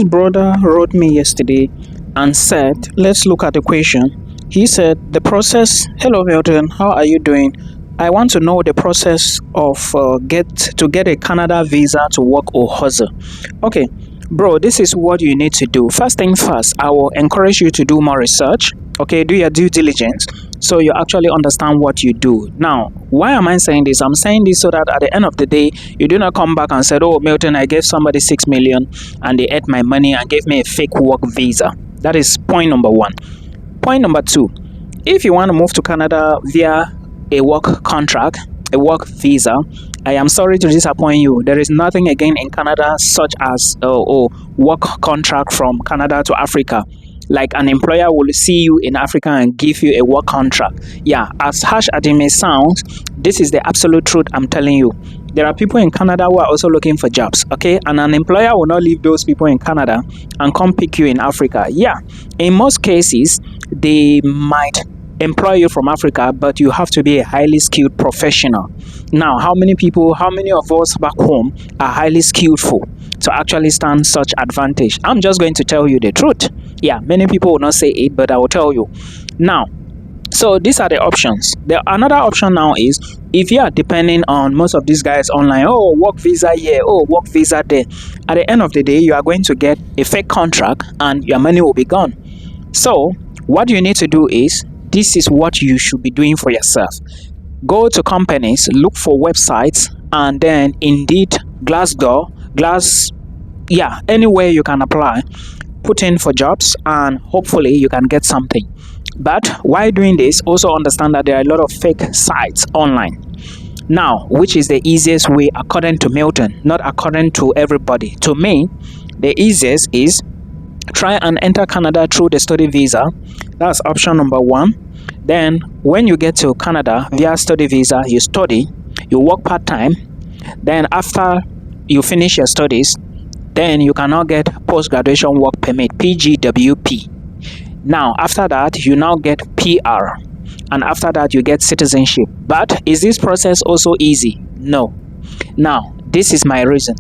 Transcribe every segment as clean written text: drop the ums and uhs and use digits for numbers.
brother wrote me yesterday and said, let's look at the question. He said, hello Milton, how are you doing? I want to know the process of get a Canada visa to work or hustle. Okay, bro, this is what you need to do. First thing first, I will encourage you to do more research. Okay, do your due diligence so you actually understand what you do. Now, why am I saying this? I'm saying this so that at the end of the day, you do not come back and say, oh, Milton, I gave somebody 6 million and they ate my money and gave me a fake work visa. That is point number one. Point number two, if you want to move to Canada via a work contract, a work visa, I am sorry to disappoint you. There is nothing again in Canada such as work contract from Canada to Africa. Like an employer will see you in Africa and give you a work contract. Yeah, as harsh as it may sound, this is the absolute truth I'm telling you. There are people in Canada who are also looking for jobs, okay? And an employer will not leave those people in Canada and come pick you in Africa. Yeah, in most cases, they might employ you from Africa, but you have to be a highly skilled professional. Now, how many of us back home are highly skillful to actually stand such advantage? I'm just going to tell you the truth. Yeah, many people will not say it, but I will tell you. Now, so these are the options. Another option now is if you are depending on most of these guys online, oh, work visa here, oh, work visa there. At the end of the day, you are going to get a fake contract and your money will be gone. So what you need to do is, this is what you should be doing for yourself. Go to companies, look for websites, and then Indeed, Glassdoor, anywhere you can apply, put in for jobs, and hopefully you can get something. But while doing this, also understand that there are a lot of fake sites online. Now, which is the easiest way according to Milton, not according to everybody? To me, the easiest is try and enter Canada through the study visa. That's option number one. Then when you get to Canada via study visa, you study, you work part-time. Then after you finish your studies, then you can now get post-graduation work permit, PGWP. Now after that, you now get PR, and after that you get citizenship. But is this process also easy? No. Now this is my reason.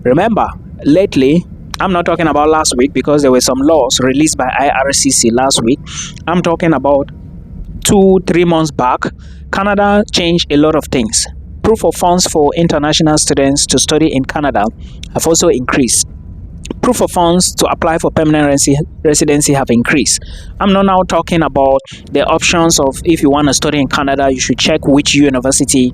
Remember, lately, I'm not talking about last week because there were some laws released by IRCC last week. I'm talking about 2-3 months back. Canada changed a lot of things. Proof of funds for international students to study in Canada have also increased. Proof of funds to apply for permanent residency have increased. I'm not now talking about the options of if you want to study in Canada, you should check which university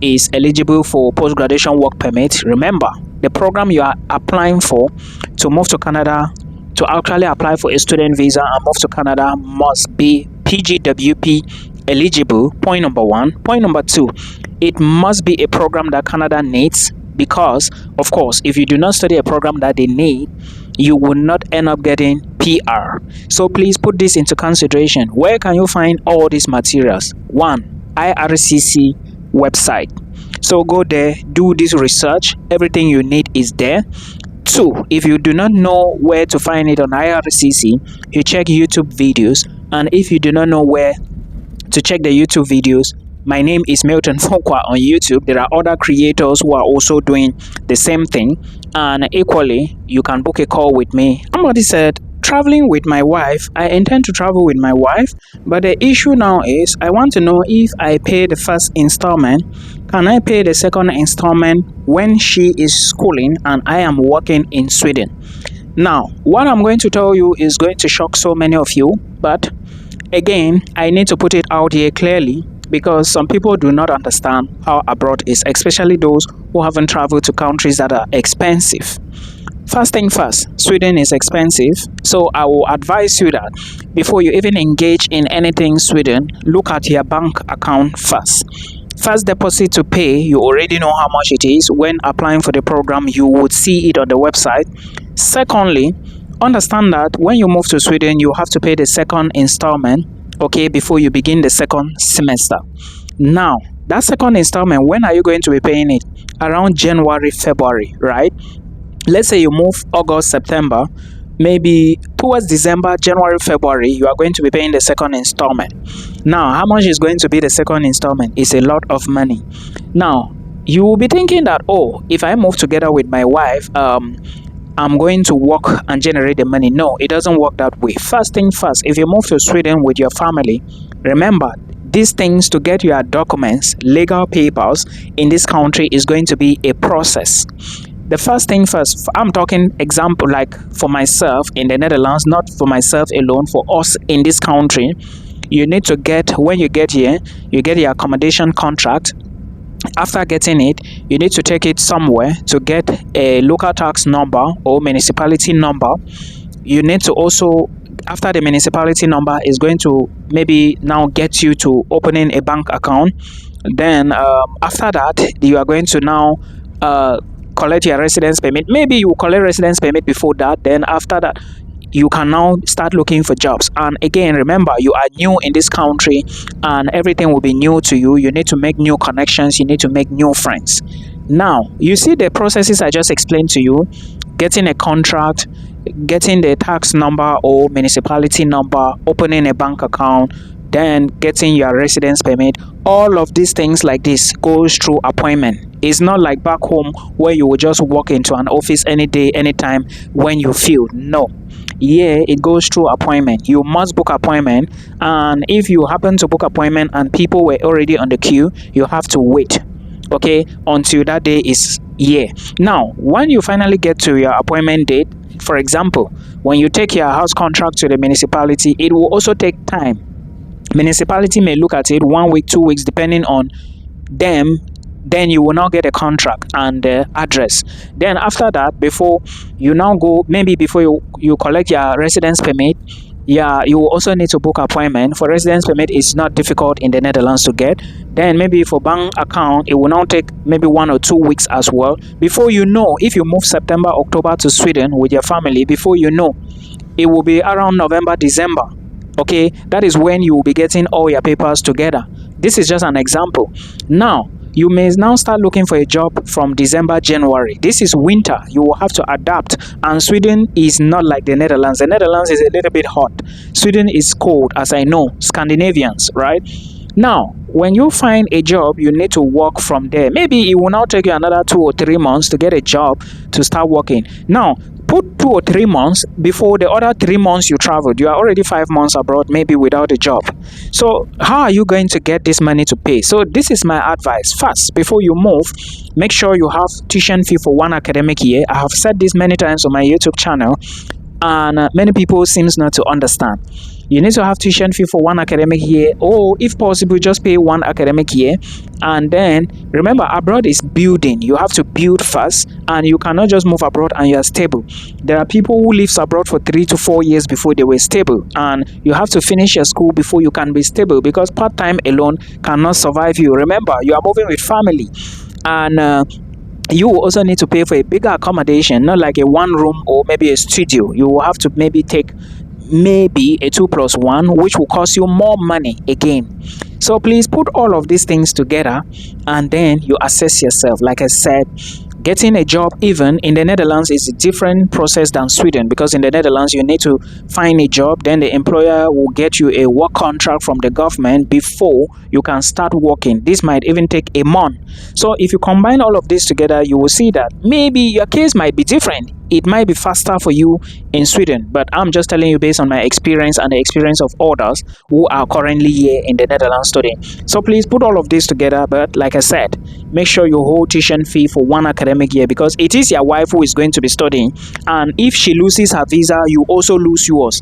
is eligible for post-graduation work permit. Remember, the program you are applying for to move to Canada, to actually apply for a student visa and move to Canada, must be PGWP eligible. Point number one. Point number two, it must be a program that Canada needs, because of course if you do not study a program that they need, you will not end up getting PR. So please put this into consideration. Where can you find all these materials? One, IRCC website. So go there, do this research. Everything you need is there. Two, if you do not know where to find it on IRCC, you check YouTube videos. And if you do not know where to check the YouTube videos, my name is Milton Fokwa on YouTube. There are other creators who are also doing the same thing, and equally you can book a call with me. Somebody said, traveling with my wife. I intend to travel with my wife, but the issue now is I want to know if I pay the first installment, can I pay the second installment when she is schooling and I am working in Sweden? Now, what I'm going to tell you is going to shock so many of you, but again, I need to put it out here clearly, because some people do not understand how abroad is, especially those who haven't traveled to countries that are expensive. First thing first, Sweden is expensive, so I will advise you that before you even engage in anything Sweden, look at your bank account first. First deposit to pay, you already know how much it is. When applying for the program, you would see it on the website. Secondly, understand that when you move to Sweden, you have to pay the second installment, okay, before you begin the second semester. Now, that second installment, when are you going to be paying it? Around January, February, right? Let's say you move August, September, maybe towards December, January, February, you are going to be paying the second installment. Now, how much is going to be the second installment? It's a lot of money. Now, you will be thinking that, oh, if I move together with my wife, I'm going to work and generate the money. No, it doesn't work that way. First thing first, if you move to Sweden with your family, remember these things to get your documents, legal papers in this country is going to be a process. The first thing first, I'm talking example like for myself in the Netherlands, not for myself alone, for us in this country. You need to get, when you get here, you get your accommodation contract. After getting it, you need to take it somewhere to get a local tax number or municipality number. You need to also, after the municipality number is going to maybe now get you to opening a bank account. Then after that, you are going to now collect your residence permit. Maybe you collect residence permit before that. Then after that, you can now start looking for jobs. And again, remember, you are new in this country and everything will be new to you. You need to make new connections. You need to make new friends. Now, you see the processes I just explained to you: getting a contract, getting the tax number or municipality number, opening a bank account, then getting your residence permit. All of these things like this goes through appointment. It's not like back home where you will just walk into an office any day, anytime when you feel. No. Yeah, it goes through appointment. You must book appointment, and if you happen to book appointment and people were already on the queue, you have to wait, okay, until that day is here. Now, when you finally get to your appointment date, for example, when you take your house contract to the municipality, it will also take time. Municipality may look at it 1 week, 2 weeks, depending on them. Then you will now get a contract and address. Then after that, before you now go, maybe before you collect your residence permit, yeah, you will also need to book appointment. For residence permit, it's not difficult in the Netherlands to get. Then maybe for bank account, it will now take maybe 1 or 2 weeks as well. Before you know, if you move September, October to Sweden with your family, before you know, it will be around November, December. Okay, that is when you will be getting all your papers together. This is just an example. Now, you may now start looking for a job from December, January. This is winter. You will have to adapt. And Sweden is not like the Netherlands. The Netherlands is a little bit hot. Sweden is cold, as I know. Scandinavians, right? Now, when you find a job, you need to work from there. Maybe it will now take you another 2 or 3 months to get a job to start working. Now, put 2 or 3 months before the other 3 months you traveled. You are already 5 months abroad, maybe without a job. So how are you going to get this money to pay? So this is my advice. First, before you move, make sure you have tuition fee for 1 academic year. I have said this many times on my YouTube channel, and many people seems not to understand. You need to have tuition fee for 1 academic year, or if possible, just pay 1 academic year. And then remember, abroad is building. You have to build first, and you cannot just move abroad and you are stable. There are people who live abroad for 3 to 4 years before they were stable, and you have to finish your school before you can be stable, because part-time alone cannot survive you. Remember, you are moving with family, and you will also need to pay for a bigger accommodation, not like a 1 room or maybe a studio. You will have to maybe take maybe a 2+1, which will cost you more money again. So please put all of these things together and then you assess yourself. Like I said, getting a job even in the Netherlands is a different process than Sweden, because in the Netherlands you need to find a job, then the employer will get you a work contract from the government before you can start working. This might even take a month. So if you combine all of this together, you will see that maybe your case might be different. It might be faster for you in Sweden, but I'm just telling you based on my experience and the experience of others who are currently here in the Netherlands studying. So please put all of this together, but like I said, make sure you hold tuition fee for 1 academic year, because it is your wife who is going to be studying, and if she loses her visa, you also lose yours.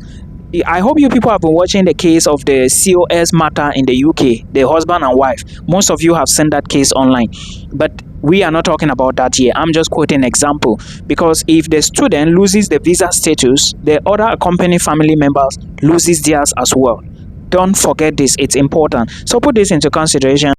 I hope you people have been watching the case of the COS matter in the UK, the husband and wife. Most of you have seen that case online, but we are not talking about that here. I'm just quoting an example, because if the student loses the visa status, the other accompanying family members loses theirs as well. Don't forget this, it's important. So put this into consideration.